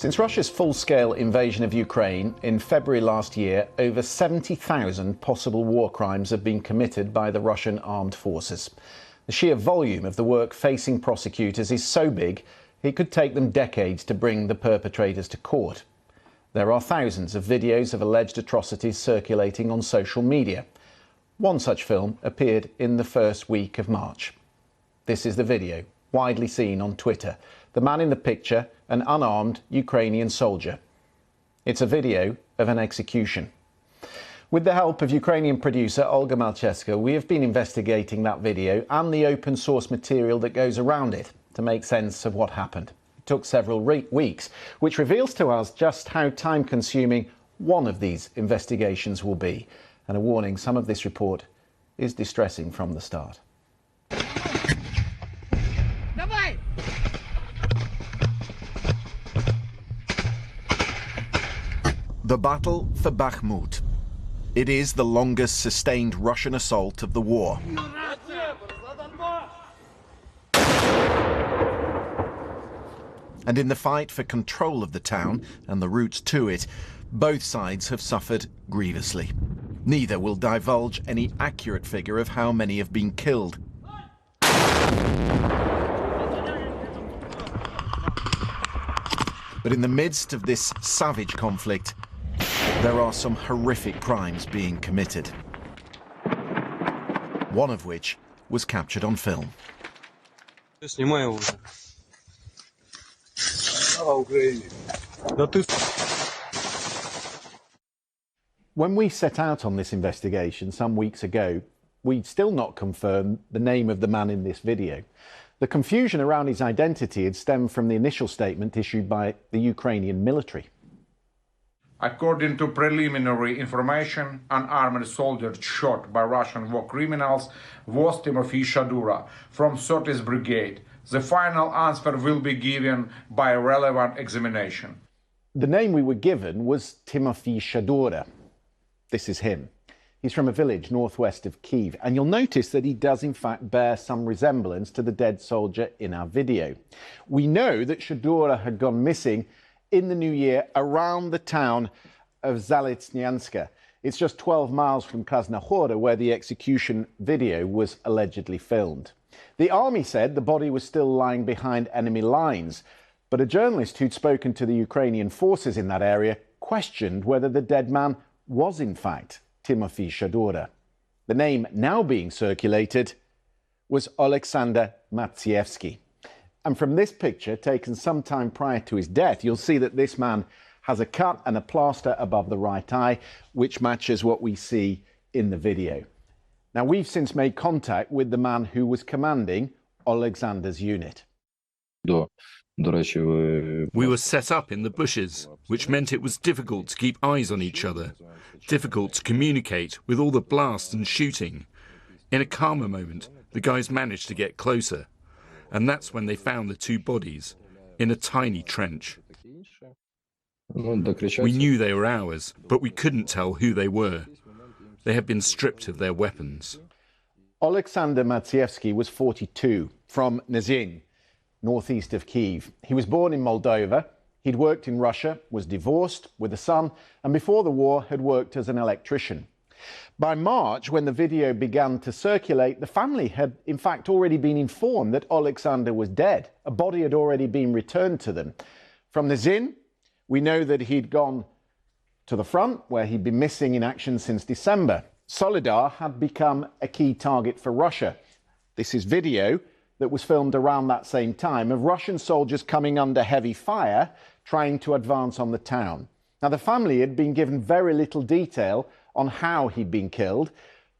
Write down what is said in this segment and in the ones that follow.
Since Russia's full-scale invasion of Ukraine in February last year, over 70,000 possible war crimes have been committed by the Russian armed forces. The sheer volume of the work facing prosecutors is so big, it could take them decades to bring the perpetrators to court. There are thousands of videos of alleged atrocities circulating on social media. One such film appeared in the first week of March. This is the video, widely seen on Twitter. The man in the picture, an unarmed Ukrainian soldier. It's a video of an execution. With the help of Ukrainian producer Olga Malcheska, we have been investigating that video and the open source material that goes around it to make sense of what happened. It took several weeks, which reveals to us just how time-consuming one of these investigations will be. And a warning, some of this report is distressing from the start. The battle for Bakhmut. It is the longest sustained Russian assault of the war. And in the fight for control of the town and the routes to it, both sides have suffered grievously. Neither will divulge any accurate figure of how many have been killed. But in the midst of this savage conflict, there are some horrific crimes being committed. One of which was captured on film. When we set out on this investigation some weeks ago, we'd still not confirmed the name of the man in this video. The confusion around his identity had stemmed from the initial statement issued by the Ukrainian military. According to preliminary information, an armed soldier shot by Russian war criminals was Timofey Shadura from 30th Brigade. The final answer will be given by a relevant examination. The name we were given was Timofey Shadura. This is him. He's from a village northwest of Kyiv, and you'll notice that he does in fact bear some resemblance to the dead soldier in our video. We know that Shadura had gone missing in the new year around the town of Zalitsnyanska. It's just 12 miles from Krasnohora, where the execution video was allegedly filmed. The army said the body was still lying behind enemy lines, but a journalist who'd spoken to the Ukrainian forces in that area questioned whether the dead man was in fact Timofey Shadura. The name now being circulated was Alexander Matsievsky. And from this picture, taken some time prior to his death, you'll see that this man has a cut and a plaster above the right eye, which matches what we see in the video. Now, we've since made contact with the man who was commanding Alexander's unit. We were set up in the bushes, which meant it was difficult to keep eyes on each other, difficult to communicate with all the blast and shooting. In a calmer moment, the guys managed to get closer. And that's when they found the two bodies in a tiny trench. We knew they were ours, but we couldn't tell who they were. They had been stripped of their weapons. Alexander Matsievsky was 42, from Nezhin, northeast of Kyiv. He was born in Moldova. He'd worked in Russia, was divorced with a son, and before the war had worked as an electrician. By March, when the video began to circulate, the family had in fact already been informed that Alexander was dead. A body had already been returned to them. From Nezhin, we know that he'd gone to the front, where he'd been missing in action since December. Solidar had become a key target for Russia. This is video that was filmed around that same time of Russian soldiers coming under heavy fire, trying to advance on the town. Now, the family had been given very little detail on how he'd been killed,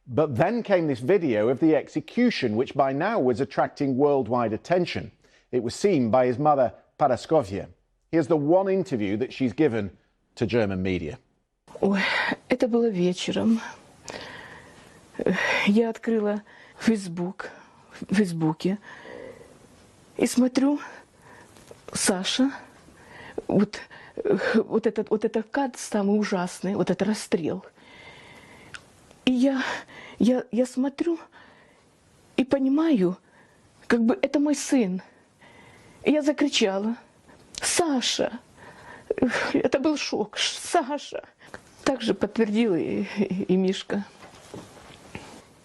but then came this video of the execution, which by now was attracting worldwide attention. It was seen by his mother, Paraskovya. Here's the one interview that she's given to German media. Ой, это было вечером. Я открыла в Фейсбуке и смотрю, Саша, вот этот кадр самый ужасный, вот этот расстрел. И я смотрю и понимаю, как бы это мой сын. И я закричала: «Саша, Это был шок. Саша. Также подтвердил и Мишка.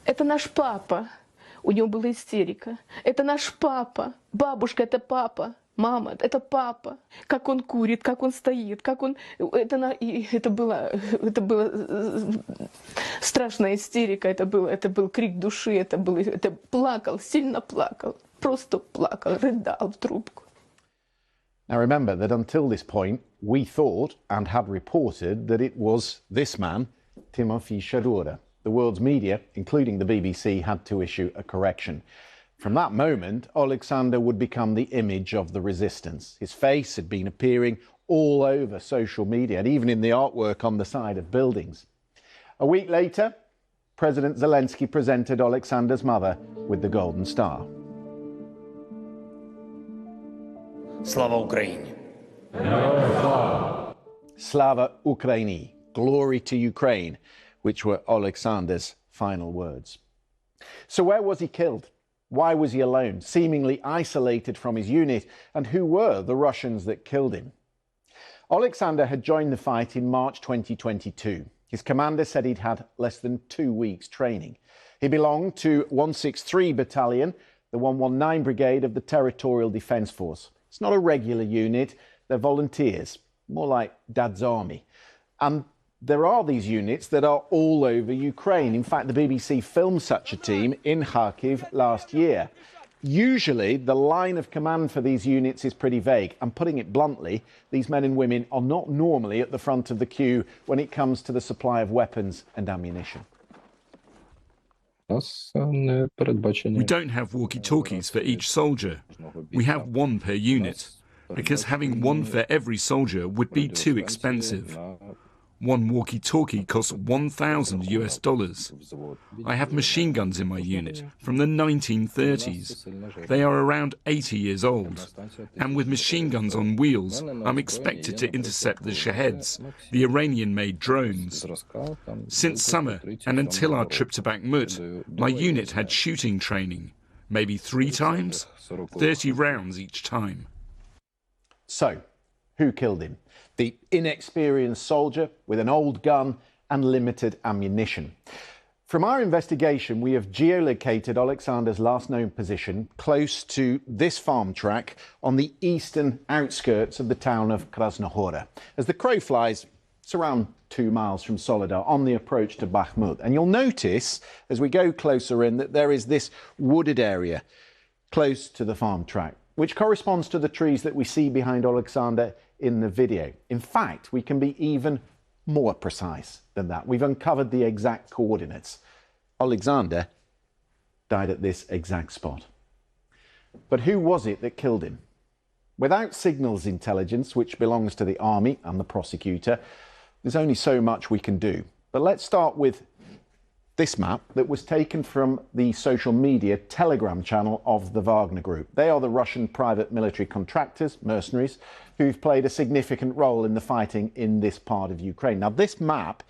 Это наш папа. У него была истерика. Это наш папа. Бабушка, это папа. Мама, это папа. Как он курит, как он стоит, как он... Это была страшная истерика. Это был крик души. Это плакал, сильно плакал. Просто плакал, рыдал в трубку. Now remember that until this point, we thought and had reported that it was this man, Timofey Shadura. The world's media, including the BBC, had to issue a correction. From that moment, Alexander would become the image of the resistance. His face had been appearing all over social media and even in the artwork on the side of buildings. A week later, President Zelensky presented Alexander's mother with the Golden Star. Slava Ukraini. Slava Ukraini, glory to Ukraine, which were Alexander's final words. So where was he killed? Why was he alone, seemingly isolated from his unit? And who were the Russians that killed him? Alexander had joined the fight in March 2022. His commander said he'd had less than 2 weeks training. He belonged to 163 Battalion, the 119 Brigade of the Territorial Defence Force. It's not a regular unit, they're volunteers, more like Dad's army. And there are these units that are all over Ukraine. In fact, the BBC filmed such a team in Kyiv last year. Usually, the line of command for these units is pretty vague. And putting it bluntly, these men and women are not normally at the front of the queue when it comes to the supply of weapons and ammunition. We don't have walkie-talkies for each soldier. We have one per unit, because having one for every soldier would be too expensive. One walkie-talkie costs $1,000. I have machine guns in my unit from the 1930s. They are around 80 years old. And with machine guns on wheels, I'm expected to intercept the Shaheds, the Iranian-made drones. Since summer and until our trip to Bakhmut, my unit had shooting training. Maybe 3 times, 30 rounds each time. So, who killed him? The inexperienced soldier with an old gun and limited ammunition. From our investigation, we have geolocated Alexander's last known position close to this farm track on the eastern outskirts of the town of Krasnohora. As the crow flies, it's around 2 miles from Soledar on the approach to Bakhmut. And you'll notice as we go closer in that there is this wooded area close to the farm track, which corresponds to the trees that we see behind Alexander in the video. In fact, we can be even more precise than that. We've uncovered the exact coordinates. Alexander died at this exact spot. But who was it that killed him? Without signals intelligence, which belongs to the army and the prosecutor, there's only so much we can do. But let's start with this map that was taken from the social media Telegram channel of the Wagner Group. They are the Russian private military contractors, mercenaries, who've played a significant role in the fighting in this part of Ukraine. Now, this map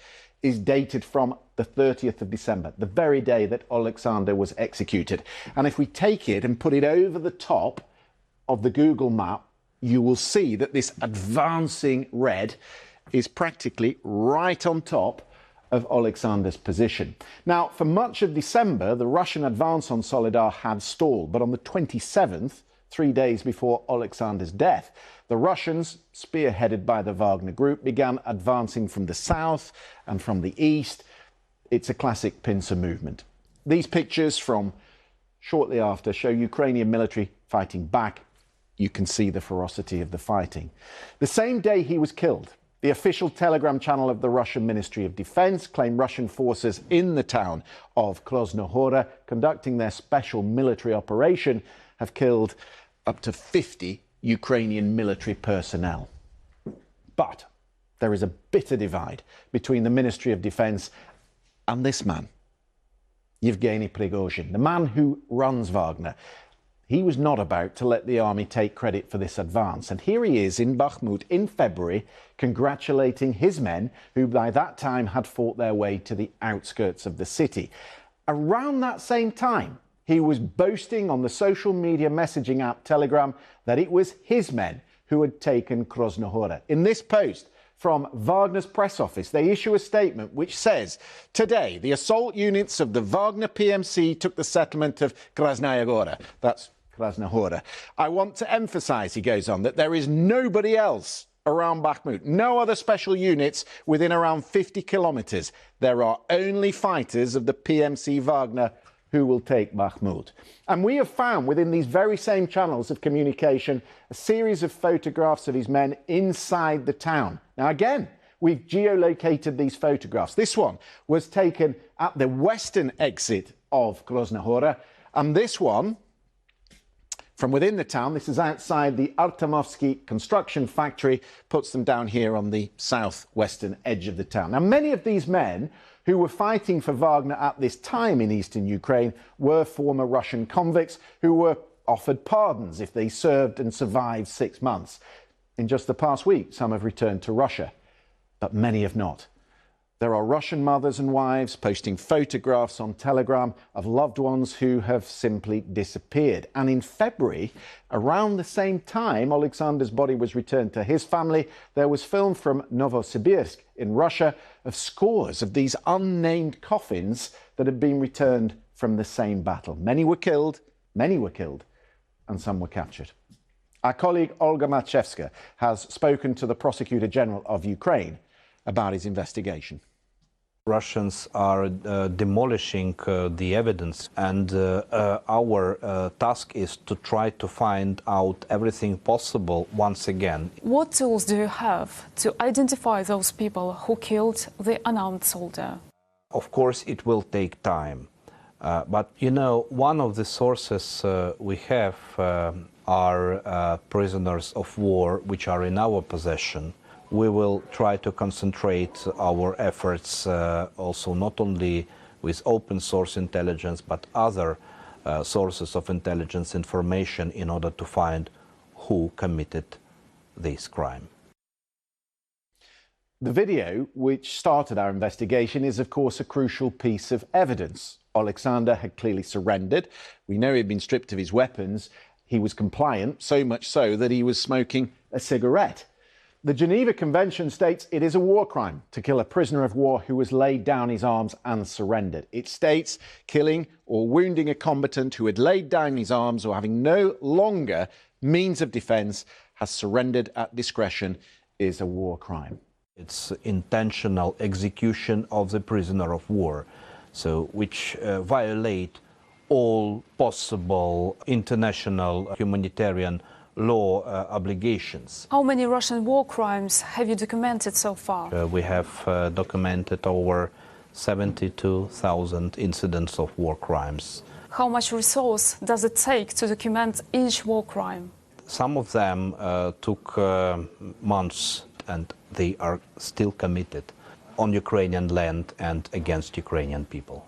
is dated from the 30th of December, the very day that Alexander was executed. And if we take it and put it over the top of the Google map, you will see that this advancing red is practically right on top of Alexander's position. Now, for much of December, the Russian advance on Soledar had stalled, but on the 27th, 3 days before Alexander's death, the Russians, spearheaded by the Wagner Group, began advancing from the south and from the east. It's a classic pincer movement. These pictures from shortly after show Ukrainian military fighting back. You can see the ferocity of the fighting. The same day he was killed, the official Telegram channel of the Russian Ministry of Defense claimed Russian forces in the town of Krasnohora, conducting their special military operation, have killed up to 50 Ukrainian military personnel. But there is a bitter divide between the Ministry of Defense and this man, Yevgeny Prigozhin, the man who runs Wagner. He was not about to let the army take credit for this advance. And here he is in Bakhmut in February, congratulating his men who by that time had fought their way to the outskirts of the city. Around that same time, he was boasting on the social media messaging app Telegram that it was his men who had taken Krasnohora. In this post from Wagner's press office, they issue a statement which says, today, the assault units of the Wagner PMC took the settlement of Krasnaya Gora. That's Krasnohora. I want to emphasize, he goes on, that there is nobody else around Bakhmut, no other special units within around 50 kilometers. There are only fighters of the PMC Wagner who will take Bakhmut. And we have found within these very same channels of communication a series of photographs of his men inside the town. Now again, we've geolocated these photographs. This one was taken at the western exit of Krasnohora, and this one from within the town, this is outside the Artemovsky construction factory, puts them down here on the southwestern edge of the town. Now, many of these men who were fighting for Wagner at this time in eastern Ukraine were former Russian convicts who were offered pardons if they served and survived 6 months. In just the past week, some have returned to Russia, but many have not. There are Russian mothers and wives posting photographs on Telegram of loved ones who have simply disappeared. And in February, around the same time Alexander's body was returned to his family, there was film from Novosibirsk in Russia of scores of these unnamed coffins that had been returned from the same battle. Many were killed, and some were captured. Our colleague Olga Matchevska has spoken to the Prosecutor General of Ukraine about his investigation. Russians are demolishing the evidence, and our task is to try to find out everything possible once again. What tools do you have to identify those people who killed the unarmed soldier? Of course, it will take time. But, you know, one of the sources we have are prisoners of war which are in our possession. We will try to concentrate our efforts also not only with open source intelligence, but other sources of intelligence information in order to find who committed this crime. The video, which started our investigation, is of course a crucial piece of evidence. Alexander had clearly surrendered. We know he'd been stripped of his weapons. He was compliant, so much so that he was smoking a cigarette. The Geneva Convention states it is a war crime to kill a prisoner of war who has laid down his arms and surrendered. It states killing or wounding a combatant who had laid down his arms or having no longer means of defence has surrendered at discretion is a war crime. It's intentional execution of the prisoner of war, so which violate all possible international humanitarian law obligations. How many Russian war crimes have you documented so far? We have documented over 72,000 incidents of war crimes. How much resource does it take to document each war crime? Some of them took months, and they are still committed on Ukrainian land and against Ukrainian people.